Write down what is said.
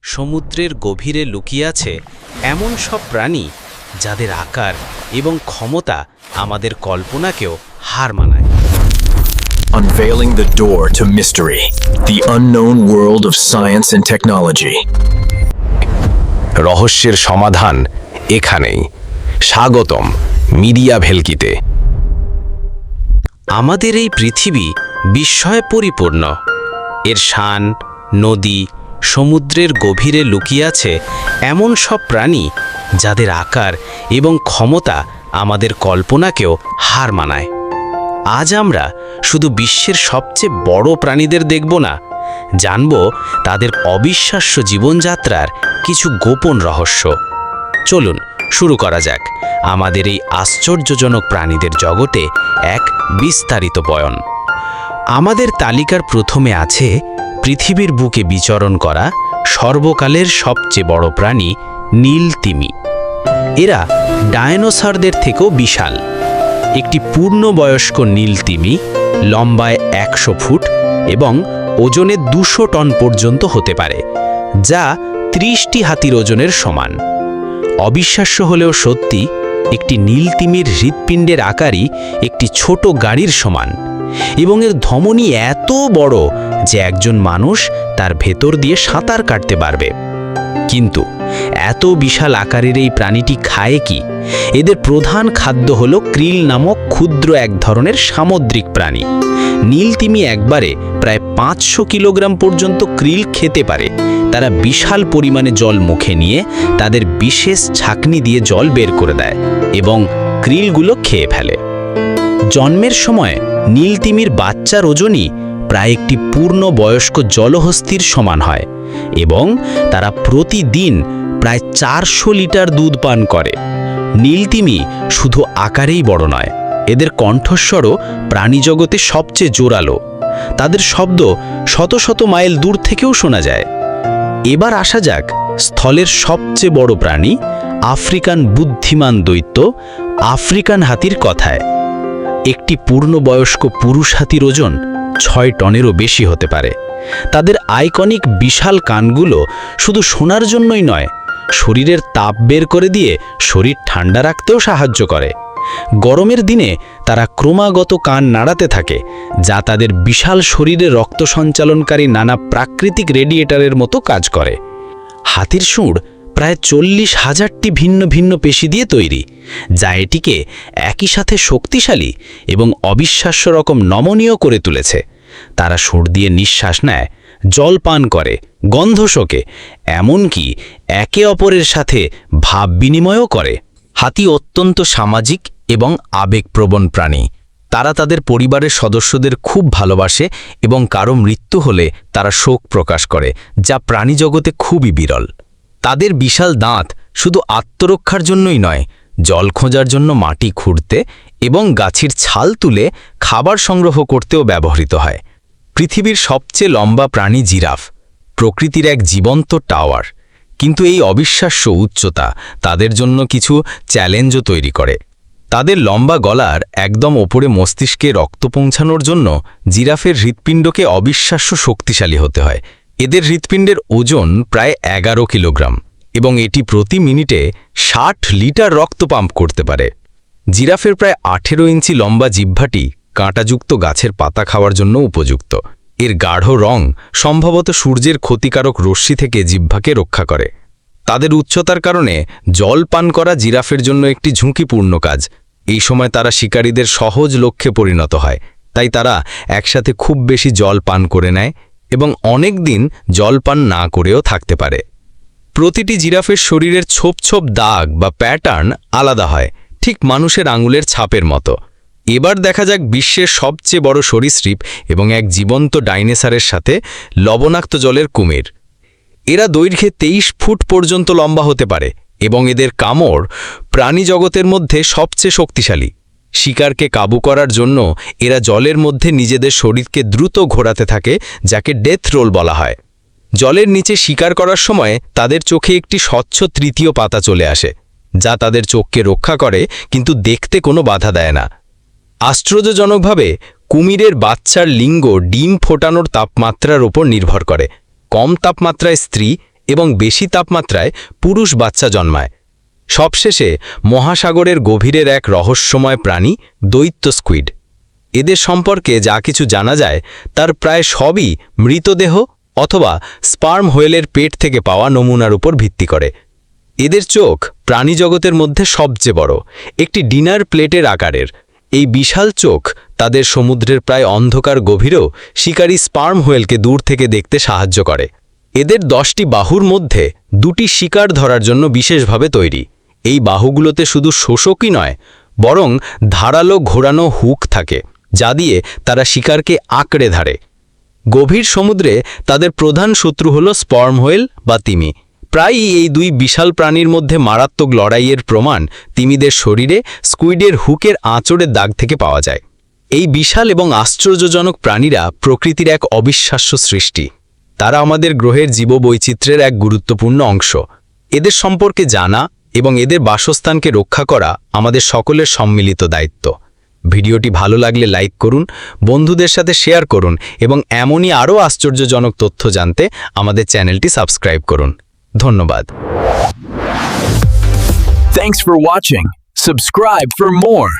সমুদ্রের গভীরে লুকিয়ে আছে এমন সব প্রাণী যাদের আকার এবং ক্ষমতা আমাদের কল্পনাকেও হার মানায়। Unveiling the door to mystery, the unknown world of science and technology. রহস্যের সমাধান এখানেই। স্বাগতম মিডিয়া ভেলকিতে। আমাদের এই পৃথিবী বিস্ময়ে পরিপূর্ণ। এর শান, নদী, সমুদ্রের গভীরে লুকিয়ে আছে এমন সব প্রাণী যাদের আকার এবং ক্ষমতা আমাদের কল্পনাকেও হার মানায়। আজ আমরা শুধু বিশ্বের সবচেয়ে বড় প্রাণীদের দেখব না, জানব তাদের অবিশ্বাস্য জীবনযাত্রার কিছু গোপন রহস্য। চলুন শুরু করা যাক আমাদের এই আশ্চর্যজনক প্রাণীদের জগতে এক বিস্তারিত বয়ন। আমাদের তালিকার প্রথমে আছে পৃথিবীর বুকে বিচরণ করা সর্বকালের সবচেয়ে বড় প্রাণী নীল তিমি। এরা ডায়নোসরদের থেকেও বিশাল। একটি পূর্ণবয়স্ক নীল তিমি লম্বায় 100 ফুট এবং ওজনে 200 টন পর্যন্ত হতে পারে, যা 30টি হাতির ওজনের সমান। অবিশ্বাস্য হলেও সত্যি, একটি নীল তিমির হৃৎপিণ্ডের আকারই একটি ছোট গাড়ির সমান এবং এর ধমনী এত বড় যে একজন মানুষ তার ভেতর দিয়ে সাঁতার কাটতে পারবে। কিন্তু এত বিশাল আকারের এই প্রাণীটি খায় কি? এদের প্রধান খাদ্য হলো krill নামক ক্ষুদ্র এক ধরনের সামুদ্রিক প্রাণী। নীল তিমি একবারে প্রায় 500 কিলোগ্রাম পর্যন্ত krill খেতে পারে। তারা বিশাল পরিমাণে জল মুখে নিয়ে তাদের বিশেষ ছাঁকনি দিয়ে জল বের করে দেয় এবং krillগুলো খেয়ে ফেলে। জন্মের সময় নীল তিমির বাচ্চার ওজনই প্রায় একটি পূর্ণবয়স্ক জলহস্তির সমান হয় এবং তারা প্রতিদিন প্রায় 400 লিটার দুধ পান করে। নীল তিমি শুধু আকারেই বড় নয়, এদের কণ্ঠস্বরও প্রাণীজগতে সবচেয়ে জোরালো। তাদের শব্দ শত শত মাইল দূর থেকেও শোনা যায়। এবার আসা যাক স্থলের সবচেয়ে বড় প্রাণী আফ্রিকান বুদ্ধিমান দৈত্য আফ্রিকান হাতির কথায়। একটি পূর্ণবয়স্ক পুরুষ হাতির ওজন 6 টনেরও বেশি হতে পারে। তাদের আইকনিক বিশাল কানগুলো শুধু শোনার জন্যই নয়, শরীরের তাপ বের করে দিয়ে শরীর ঠান্ডা রাখতেও সাহায্য করে। গরমের দিনে তারা ক্রমাগত কান নাড়াতে থাকে, যা তাদের বিশাল শরীরে রক্ত সঞ্চালনকারী নানা প্রাকৃতিক রেডিয়েটরের মতো কাজ করে। হাতির সুর প্রায় 40,000টি ভিন্ন ভিন্ন পেশি দিয়ে তৈরি, যা এটিকে একই সাথে শক্তিশালী এবং অবিশ্বাস্য রকম নমনীয় করে তুলেছে। তারা সুর দিয়ে নিঃশ্বাস নেয়, জল পান করে, গন্ধ শোকে, এমনকি একে অপরের সাথে ভাব বিনিময়ও করে। হাতি অত্যন্ত সামাজিক এবং আবেগপ্রবণ প্রাণী। তারা তাদের পরিবারের সদস্যদের খুব ভালোবাসে এবং কারো মৃত্যু হলে তারা শোক প্রকাশ করে, যা প্রাণীজগতে খুবই বিরল। তাদের বিশাল দাঁত শুধু আত্মরক্ষার জন্যই নয়, জল খোঁজার জন্য মাটি খুঁড়তে এবং গাছের ছাল তুলে খাবার সংগ্রহ করতেও ব্যবহৃত হয়। পৃথিবীর সবচেয়ে লম্বা প্রাণী জিরাফ, প্রকৃতির এক জীবন্ত টাওয়ার। কিন্তু এই অবিশ্বাস্য উচ্চতা তাদের জন্য কিছু চ্যালেঞ্জও তৈরি করে। তাদের লম্বা গলার একদম ওপরে মস্তিষ্কে রক্ত পৌঁছানোর জন্য জিরাফের হৃৎপিণ্ডকে অবিশ্বাস্য শক্তিশালী হতে হয়। এদের হৃৎপিণ্ডের ওজন প্রায় 11 কিলোগ্রাম এবং এটি প্রতি মিনিটে 60 লিটার রক্ত পাম্প করতে পারে। জিরাফের প্রায় 18 ইঞ্চি লম্বা জিহ্বাটি কাঁটাযুক্ত গাছের পাতা খাওয়ার জন্য উপযুক্ত। এর গাঢ় রং সম্ভবত সূর্যের ক্ষতিকারক রশ্মি থেকে জিহ্বাকে রক্ষা করে। তাদের উচ্চতার কারণে জল পান করা জিরাফের জন্য একটি ঝুঁকিপূর্ণ কাজ। এই সময় তারা শিকারীদের সহজ লক্ষ্যে পরিণত হয়, তাই তারা একসাথে খুব বেশি জল পান করে নেয় এবং অনেক দিন জল পান না করেও থাকতে পারে। প্রতিটি জিরাফের শরীরের ছোপ ছোপ দাগ বা প্যাটার্ন আলাদা হয়, ঠিক মানুষের আঙুলের ছাপের মতো। এবার দেখা যাক বিশ্বের সবচেয়ে বড় সরীসৃপ এবং এক জীবন্ত ডাইনোসরের সাথে লবণাক্ত জলের কুমির। এরা দৈর্ঘ্যে 23 ফুট পর্যন্ত লম্বা হতে পারে এবং এদের কামড় প্রাণীজগতের মধ্যে সবচেয়ে শক্তিশালী। শিকারকে কাবু করার জন্য এরা জলের মধ্যে নিজেদের শরীরকে দ্রুত ঘোরাতে থাকে, যাকে ডেথ রোল বলা হয়। জলের নিচে শিকার করার সময় তাদের চোখে একটি স্বচ্ছ তৃতীয় পাতা চলে আসে, যা তাদের চোখকে রক্ষা করে কিন্তু দেখতে কোনো বাধা দেয় না। আশ্চর্যজনকভাবে কুমিরের বাচ্চার লিঙ্গ ডিম ফোটানোর তাপমাত্রার ওপর নির্ভর করে। কম তাপমাত্রায় স্ত্রী এবং বেশি তাপমাত্রায় পুরুষ বাচ্চা জন্মায়। সবশেষে মহাসাগরের গভীরের এক রহস্যময় প্রাণী দৈত্য স্কুইড। এদের সম্পর্কে যা কিছু জানা যায় তার প্রায় সবই মৃতদেহ অথবা স্পার্ম হোয়েলের পেট থেকে পাওয়া নমুনার উপর ভিত্তি করে। এদের চোখ প্রাণীজগতের মধ্যে সবচেয়ে বড়, একটি ডিনার প্লেটের আকারের। এই বিশাল চোখ তাদের সমুদ্রের প্রায় অন্ধকার গভীরেও শিকারী স্পার্ম হোয়েলকে দূর থেকে দেখতে সাহায্য করে। এদের 10টি বাহুর মধ্যে 2টি শিকার ধরার জন্য বিশেষভাবে তৈরি। এই বাহুগুলোতে শুধু শোষকই নয়, বরং ধারালো ঘোরানো হুক থাকে, যা দিয়ে তারা শিকারকে আঁকড়ে ধরে। গভীর সমুদ্রে তাদের প্রধান শত্রু হল স্পার্ম হোয়েল বা তিমি। প্রায়ই এই দুই বিশাল প্রাণীর মধ্যে মারাত্মক লড়াইয়ের প্রমাণ তিমিদের শরীরে স্কুইডের হুকের আঁচড়ের দাগ থেকে পাওয়া যায়। এই বিশাল এবং আশ্চর্যজনক প্রাণীরা প্রকৃতির এক অবিশ্বাস্য সৃষ্টি। তারা আমাদের গ্রহের জীববৈচিত্র্যের এক গুরুত্বপূর্ণ অংশ। এদের সম্পর্কে জানা এবং এদের বাসস্থানকে রক্ষা করা আমাদের সকলের সম্মিলিত দায়িত্ব। ভিডিওটি ভালো লাগলে লাইক করুন, বন্ধুদের সাথে শেয়ার করুন এবং এমনই আরও আশ্চর্যজনক তথ্য জানতে আমাদের চ্যানেলটি সাবস্ক্রাইব করুন। ধন্যবাদ। Thanks for watching. Subscribe for more.